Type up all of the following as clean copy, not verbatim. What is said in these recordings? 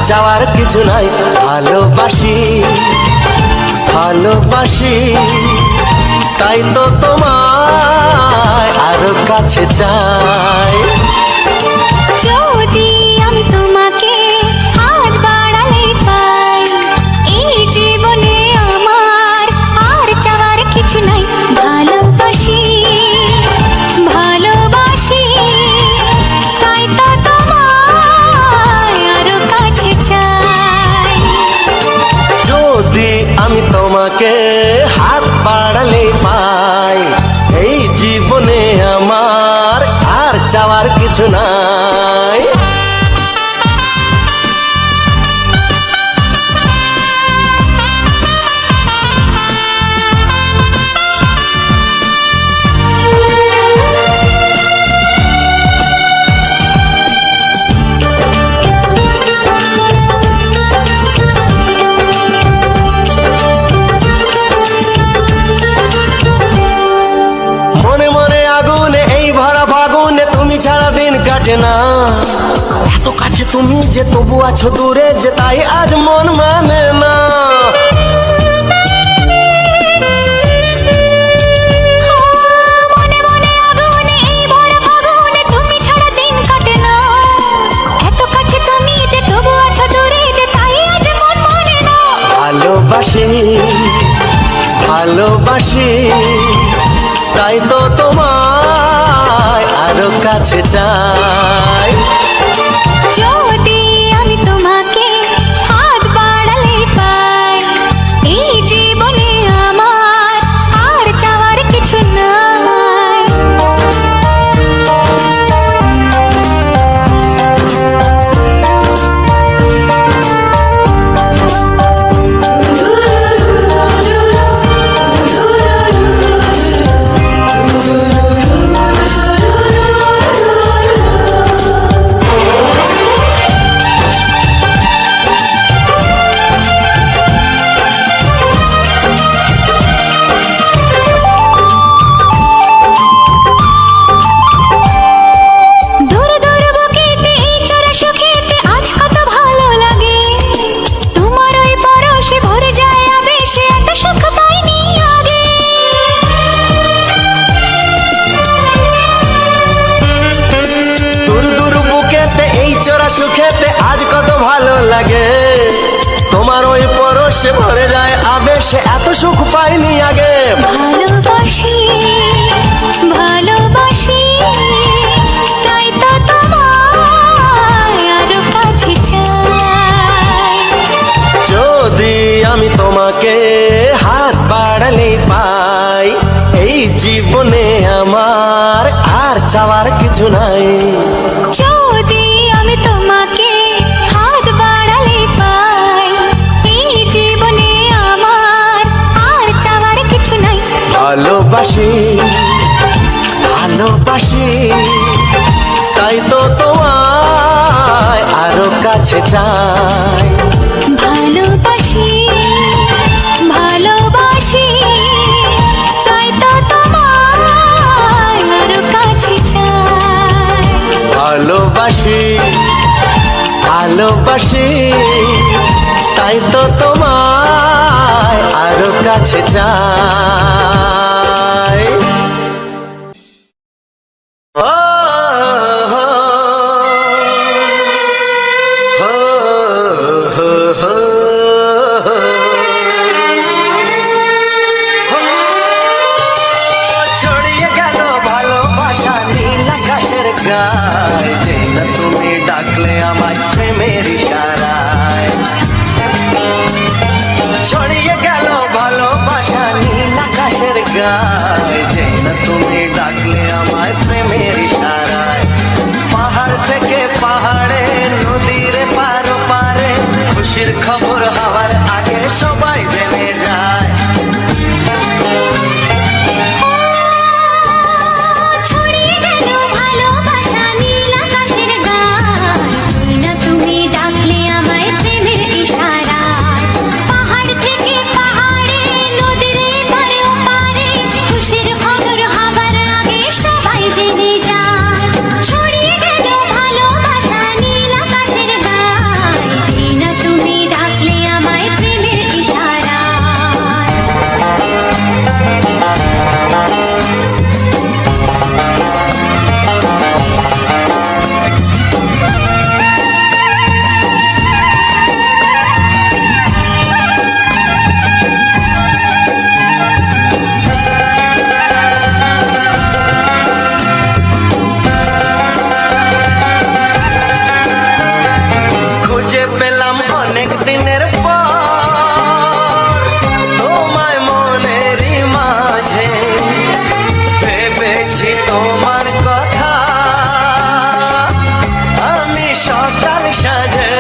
চাওয়ার কিছু নাই। ভালোবাসি ভালোবাসি তাই তো তোমায় আরো কাছে চাই। যদি আমি তোমাকে হাত বাড়ালে পাই, এই জীবনে আমার আর চাওয়ার কিছু নাই। ভালোবাসি ভালোবাসি তাই তো তোমায় আরো কাছে চাই। যদি আমি তোমাকে হাত বাড়ালে পাই, এই জীবনে আমার আর চাওয়ার কিছু নাই। না এত কাছে তুমি যে তবু আছো দূরে, যে তাই আজ মন মানে না। মনে মনে আগুনে এই ভরা ফাগুনে তুমি ছাড়া দিন কাটে না। এত কাছে তুমি যে তবু আছো দূরে, যে তাই আজ মন মানে না। ভালোবাসি ভালোবাসি তাই তো তোমায় আরো কাছে চাই। যদি আমি তোমাকে হাত বাড়ালে পাই, এই জীবনে আমার আর চাওয়ার কিছু নাই। সুখেতে আজ কত ভালো লাগে, তোমার ওই পরশে ভরে যায় আবেশে, এত সুখ পাইনি আগে। ভালোবাসি ভালোবাসি তাই তো তোমায় আরো কাছে চাই। যদি আমি তোমাকে হাত বাড়ালে পাই, এই জীবনে আমার আর চাওয়ার কিছু নাই। যদি আমি তোমাকে হাত বাড়ালে পাই, এই জীবনে আমার আর চাওয়ার কিছু নাই। ভালোবাসি ভালোবাসি তাই তো তোমায় আরো কাছে চাই। ভালোবাসি ভালোবাসি তাই তো তোমায় আরো কাছে চাই। ভালোবাসি ভালোবাসি তাই তো তোমায় আরো কাছে চাই। গায়, যে না তুমি ডাকলে আমায় প্রেমের ইশারায়। ছড়িয়ে গেল ভালোবাসা নীল আকাশের গায়, যে না তুমি ডাকলে আমায় প্রেমের ইশারায়। পাহাড় থেকে পাহাড়ে, নদীর পারো পারে, খুশির খবর হওয়ার আগে সবাই জেনে যায়। ছড়িয়ে গেল ভালোবাসা নীল আকাশের গায়, যে না তুমি ডাকলে আমায় প্রেমের ইশারায়। পাহাড় থেকে পাহাড়ে, নদীর এপারে ওপারে, খুশির খবর হবার আগে সবাই জেনে যায়। ছড়িয়ে গেল ভালোবাসা নীল আকাশের গায়, যে না তুমি ডাকলে আমায় প্রেমের ইশারায়। খুঁজে পেলাম অনেক দিনের পর তোমায় মনেরই মাঝে, ভেবেছি তোমার কথা আমি সকাল সাজে।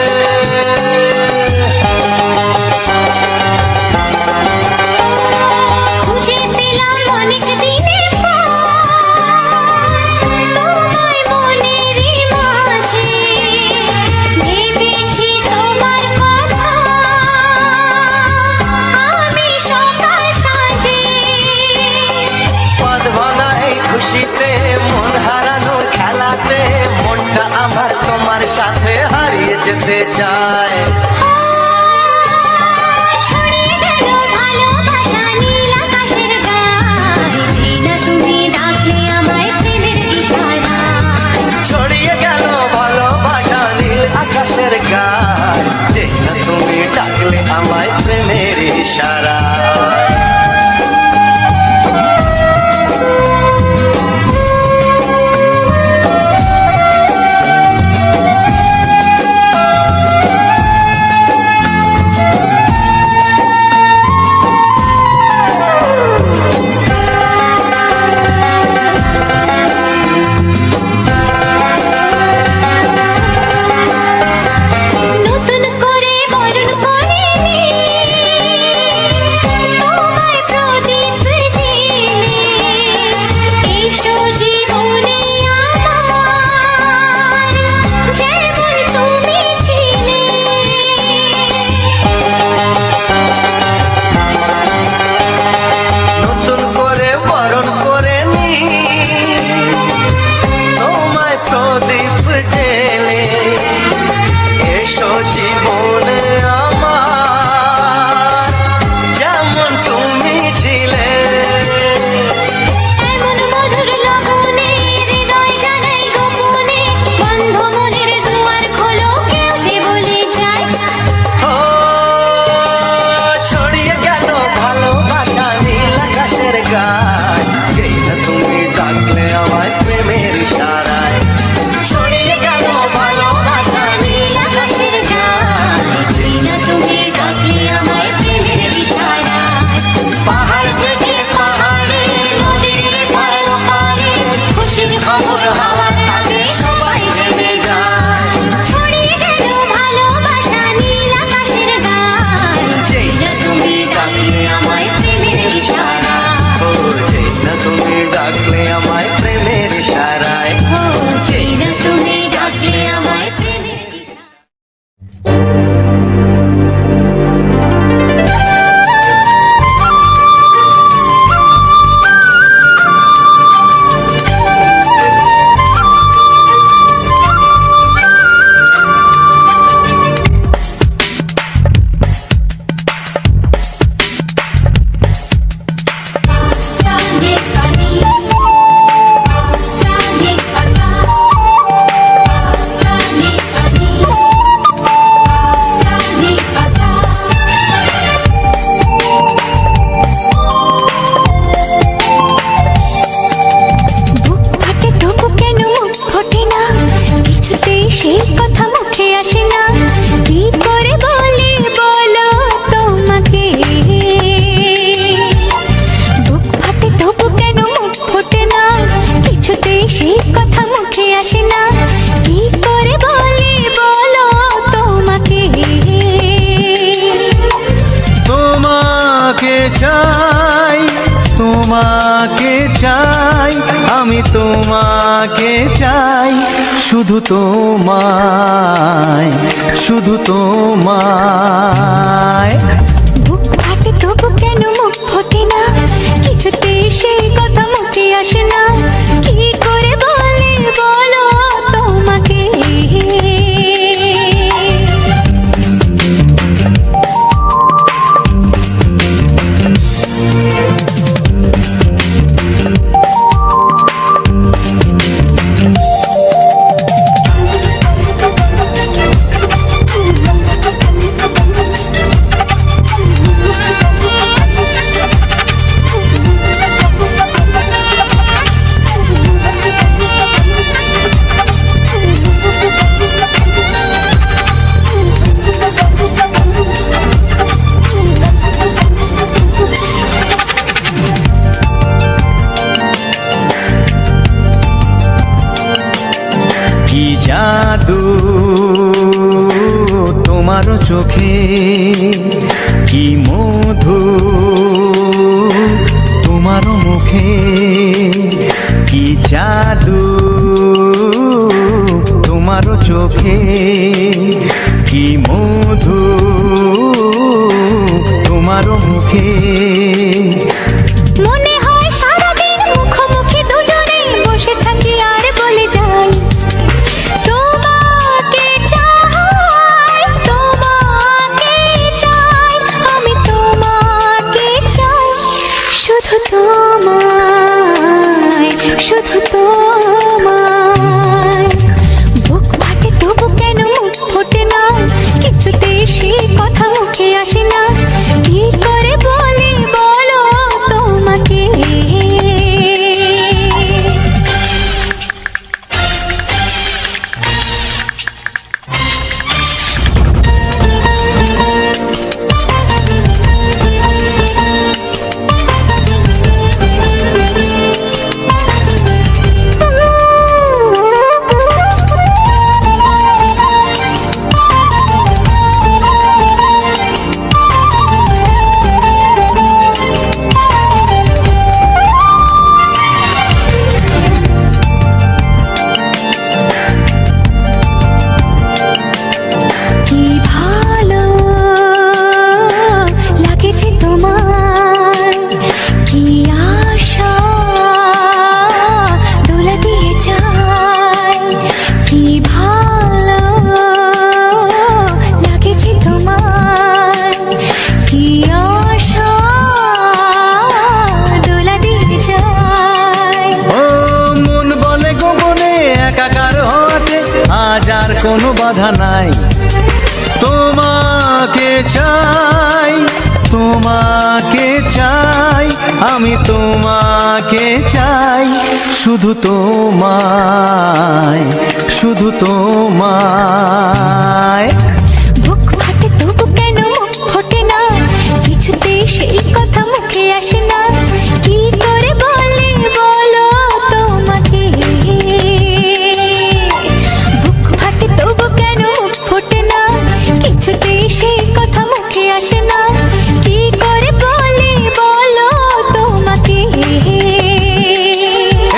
খুঁজে পেলাম অনেক দিনের পর তোমায় মনেরই মাঝে, ভেবেছি তোমার কথা আমি সকাল সাজে। পদ ভাঙা এই খুশিতে, মন হারানোর খেলাতে, মনটা আমার তোমার সাথে হারিয়ে যেতে চায়। ছড়িয়ে গেল ভালোবাসা নীল আকাশের গায়, যে না তুমি ডাকলে আমায় প্রেমের ইশারায়। ছড়িয়ে গেল ভালোবাসা নীল আকাশের গায়, যে না তুমি ডাকলে আমায় প্রেমের ইশারায়। চাই, তোমাকে চাই, আমি তোমাকে চাই, শুধু তোমায়, শুধু তোমায়। বুক ফাটে তবু কেন মুখ ফোটে না, কিছুতে সেই কথা মুখে আসে না, কি করে বলে বলো তোমাকে। কি জাদু তোমার চোখে, কি মধু তোমার মুখে, কি জাদু তোমার চোখে, কি মধু তোমার মুখে। মনে হয় সারাদিন মুখোমুখি দুজনে বসে থাকি আর বলে যাই, তোমাকে চাই, তোমাকে চাই, আমি তোমাকে চাই, শুধু তোমায়, শুধু তোমায়। বুক ফাটে তবু কেন মুখ ফোটে না, কিছুতে সেই কথা মুখে আসে না, কি করে বলি বলো তোমাকে। কি ভালো লাগেছে তোমার, কি আশা দোলা দিয়ে যায়, কি ভালো লাগেছে তোমার, কি আশা দোলা দিয়ে যায়। ও মন বলে গোপনে একাকার হতে আজ আর কোনো বাধা নাই, তোমাকে চাই, তোমাকে চাই, আমি তোমাকে চাই, শুধু তোমায়, শুধু তোমায়। বুক ফাটে তবু কেন মুখ ফোটে না, কিছুতে সেই কথা মুখে আসে না, কি করে বলে বলো তোমাকে। বুক ফাটে তবু কেন মুখ ফোটে না, কিছুতে সেই কথা মুখে আসে না, কি করে বলে বলো তোমাকে।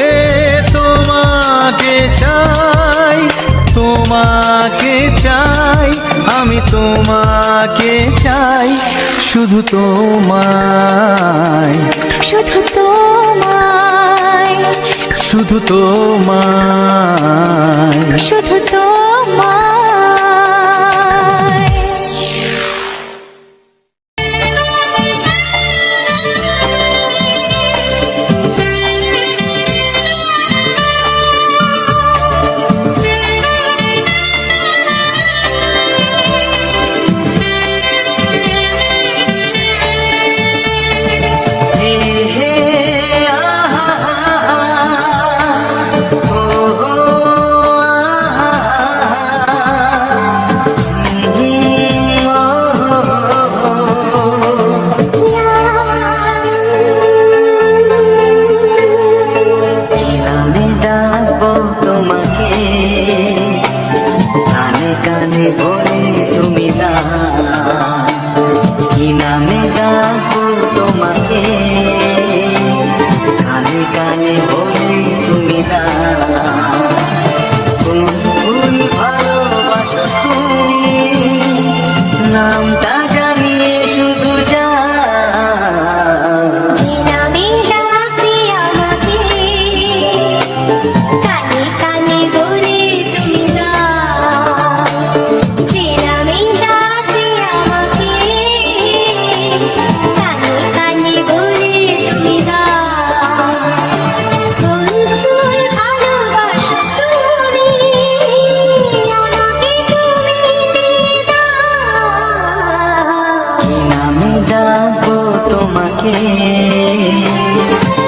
এ তোমাকে চাই, তোমাকে চাই, আমি তোমাকে চাই, শুধু তোমায়, শুধু তোমায়, শুধু তোমায়। শুধু তোমায়। হে হে আহা, ও আহা,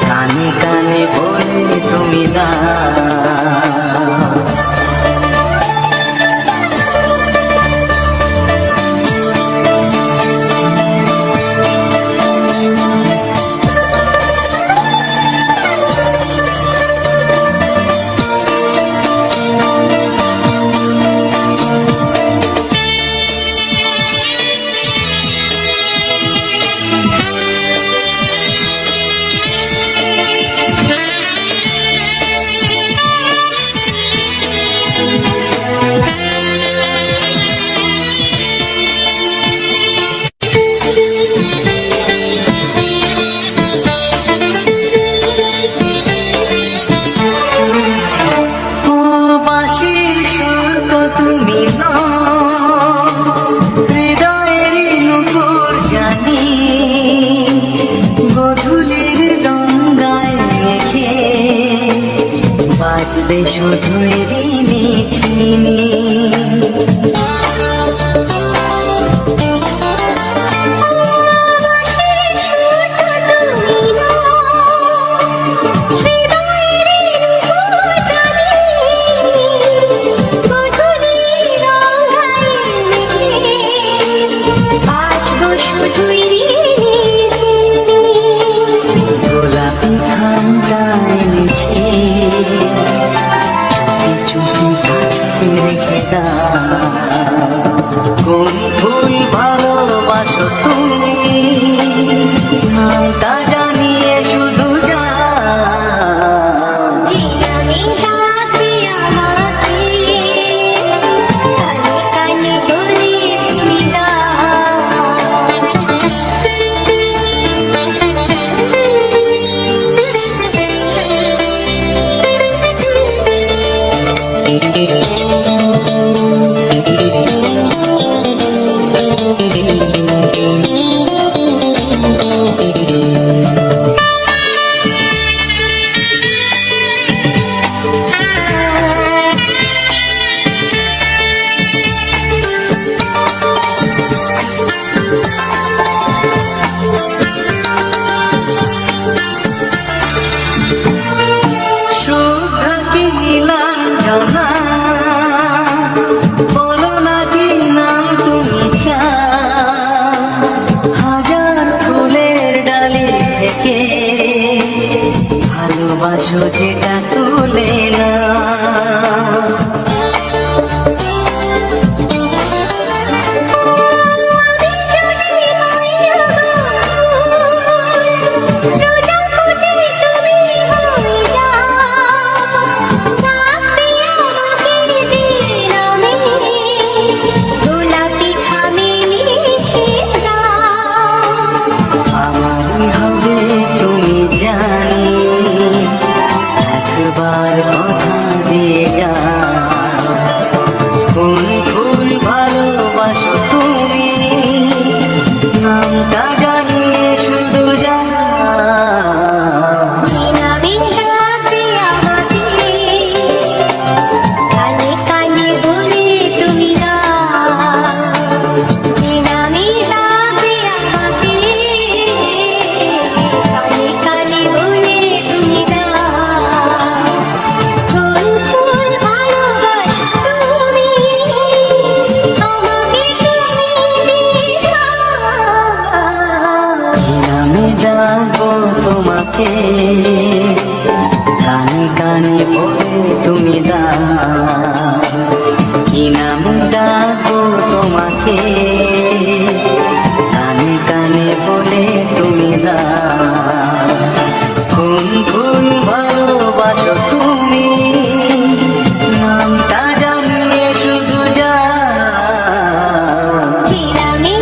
কানে কানে বলে তুমি দাও। বাজবে শুধুই রিনি ঝিনি, গোলাপি খামটায় নিছে চুপি কাছে রেখে দাও। কোন ফুল ভালোবাসো তুমি নামটা জানিয়ে শুধু বলো না কি নাম তুমি চাও, হাজার ফুলের ডালি থেকে ভালোবাসো যেটা তুলে না। একবার কথা দিয়ে যা, কোন ফুল ভালোবাসো তুমি নামটা জানিয়ে শুধু যা। তোমাকে কানে কানে বলে তুমি দাও, কি নাম ডাকবো তোমাকে কানে কানে বলে তুমি দাও। কোন ফুল ভালোবাসো তুমি নামটা জানিয়ে শুধু যা। তুমি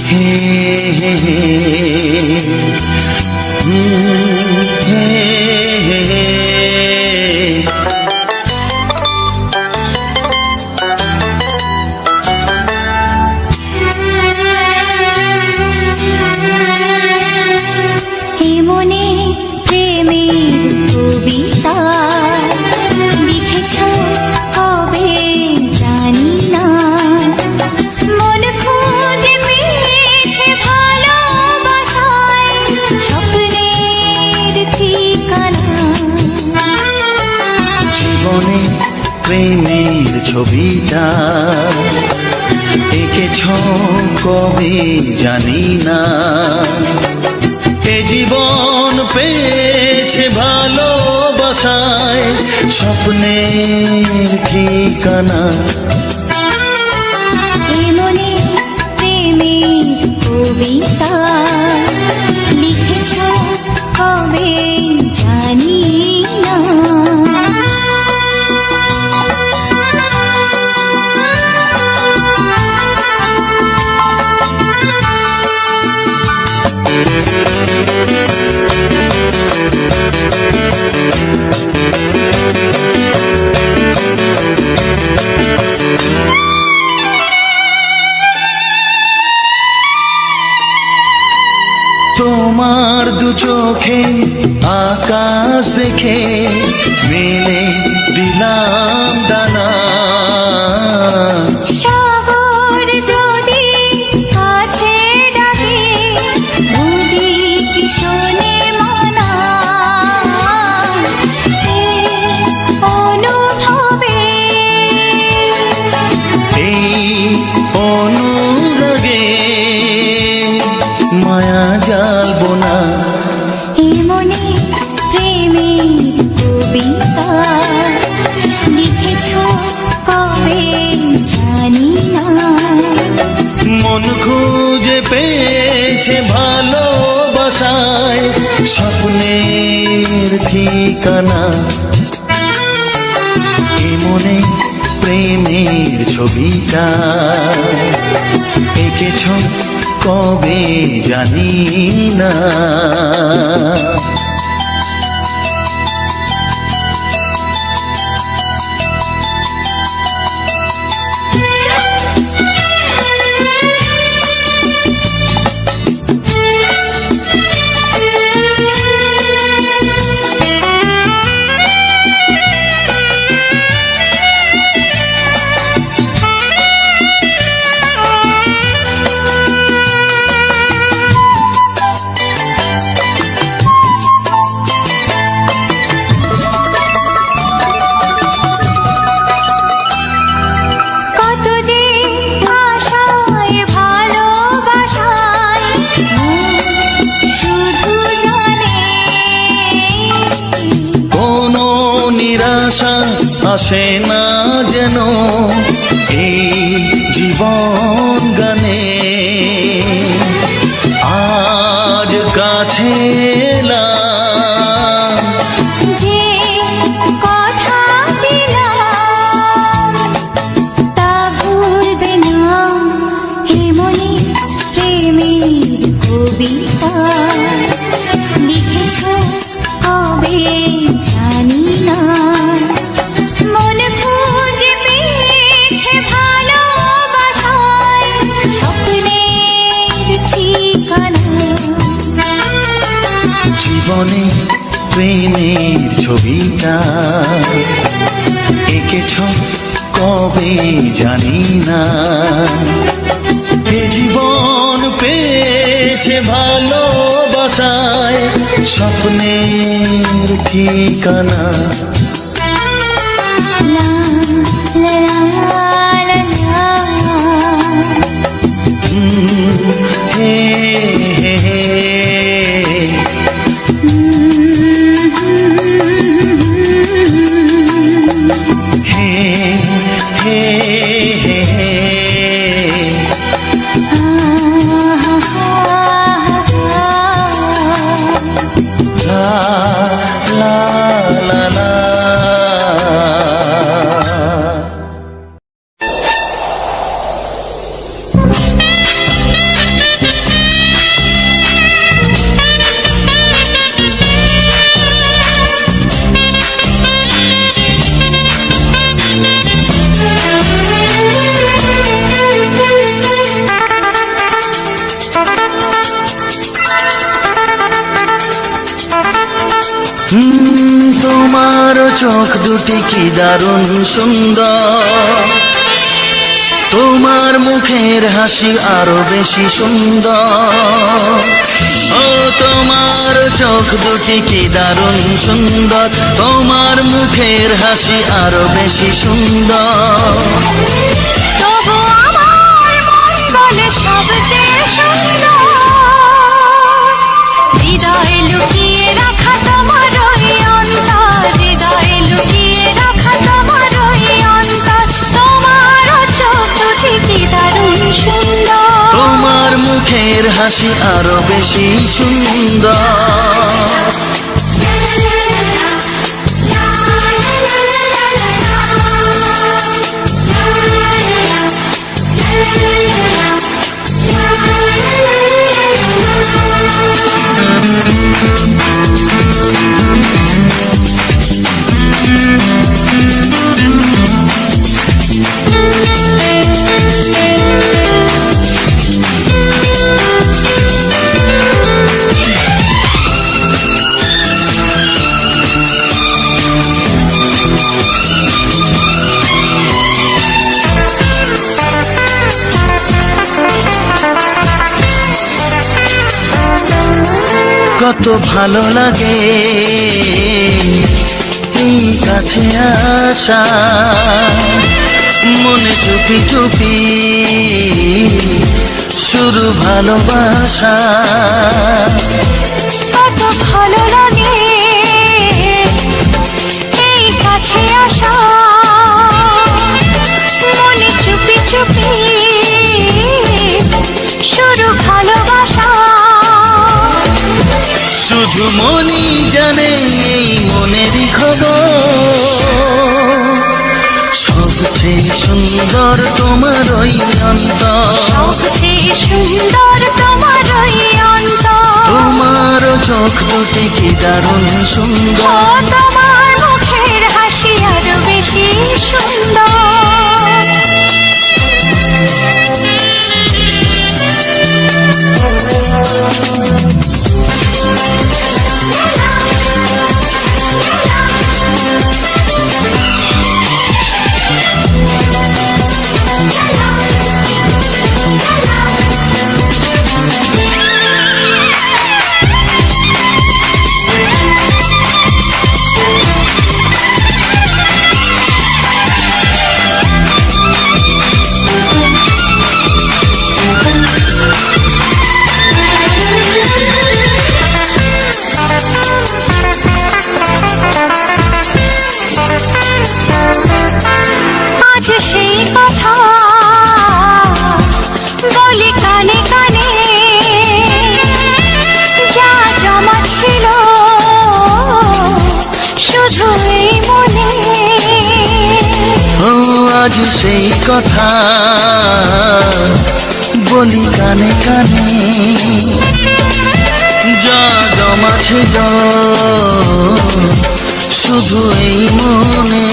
হে হে হে হে হে হে। এ মনে প্রেমের কবিতা লিখেছ কবে জানি না, মন খুঁজে পেয়েছে ভালোবাসায় স্বপ্নের ঠিকানা। জীবনে প্রেমের ছবিটা এঁকেছ কবে জানি না, এ জীবন পেয়েছে ভালোবাসায় স্বপ্নের ঠিকানা। এ মনে প্রেমের কবিতা লিখেছ কবে জানি না। তোমার দু চোখে আকাশ দেখে মেলে দিলাম দানা, সাগর যদি কাছে ডাকে নদী কি শোনে মানা। এই অনুভবে এই অনুরাগে মায়া জালবো না। এ মনে প্রেমের কবিতা লিখেছ কবে জানি না, মন খুঁজে পেয়েছে ভালোবাসায় স্বপ্নের ঠিকানা। এ মনে প্রেমের ছবিটা এঁকেছ কবে জানি না। কত যে আশায় ভালোবাসায় শুধু জানে কোনো নিরাশা আসে না যেন এই জীবন গানে। আজ কাছে এলাম যে কথা দিলাম তা ভুলবে না। হে মনে প্রেমের কবিতা লিখেছ কবে জানি না, মন খুঁজে পেয়েছে ভালোবাসায় স্বপ্নের ঠিকানা। জীবনে প্রেমের ছবিটা এঁকেছ কবে জানি না, এ জীবন পেয়েছে ভালোবাসায় স্বপ্নের ঠিকানা। লা লা লা লা হে হে হে হে হে হে হে। লা লা লা লা চোখ দুটি কি দারুণ সুন্দর, তোমার মুখের হাসি আরো বেশি সুন্দর। ও তোমার চোখ দুটি কি দারুণ সুন্দর, তোমার মুখের হাসি আরো বেশি সুন্দর। তবু আমার মন বলে সবচেয়ে সুন্দর, হৃদয়ে লুকিয়ে রাখা তোমার ওই অন্তর, হৃদয়ে লুকিয়ে রাখা তোমার ওই অন্তর। তোমার চোখ দুটি কি দারুণ সুন্দর, তোমার মুখের হাসি আরো বেশি সুন্দর। কত ভালো লাগে এই কাছে আসা, মনে চুপি চুপি শুরু ভালোবাসা। কত ভালো লাগে এই কাছে আসা, মনে চুপি চুপি শুরু ভালোবাসা। শুধু মনই জানে এই মনেরই খবর, সবচেয়ে সুন্দর তোমার ওই অন্তর, সবচেয়ে সুন্দর তোমার ওই অন্তর। তোমার চোখ দুটি কি দারুণ ও সুন্দর, তোমার মুখের হাসি আরো বেশি সুন্দর। আজ সেই কথা বলি কানে কানে, যা জমা ছিল শুধু এই মনে। ও আজ সেই কথা বলি কানে কানে, যা জমা ছিল শুধু এই মনে।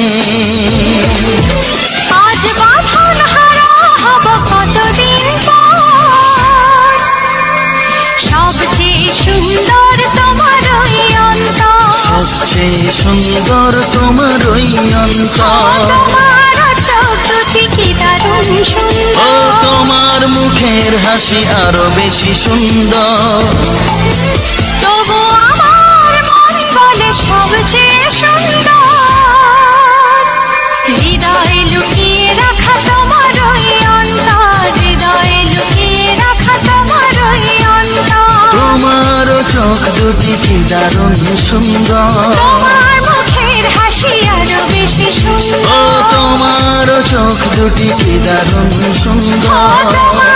আজ বাঁধন হারা হব কতদিন পর, সবচেয়ে সুন্দর তোমার ওই অন্তর, সবচেয়ে সুন্দর তোমার ওই অন্তর। তোমার চোখ দুটি কি দারুণ ও সুন্দর, তোমার মুখের হাসি আরো বেশি সুন্দর। তবু আমার মন বলে সবচেয়ে সুন্দর, হৃদয়ে লুকিয়ে রাখা তোমার ওই অন্তর, হৃদয়ে লুকিয়ে রাখা তোমার ওই অন্তর। তোমার চোখ দুটি কি দারুণ সুন্দর, তোমার মুখের হাসি আরো বেশি ও সুন্দর, তোমার চোখ দুটি কি দারুণ ও সুন্দর। তোমার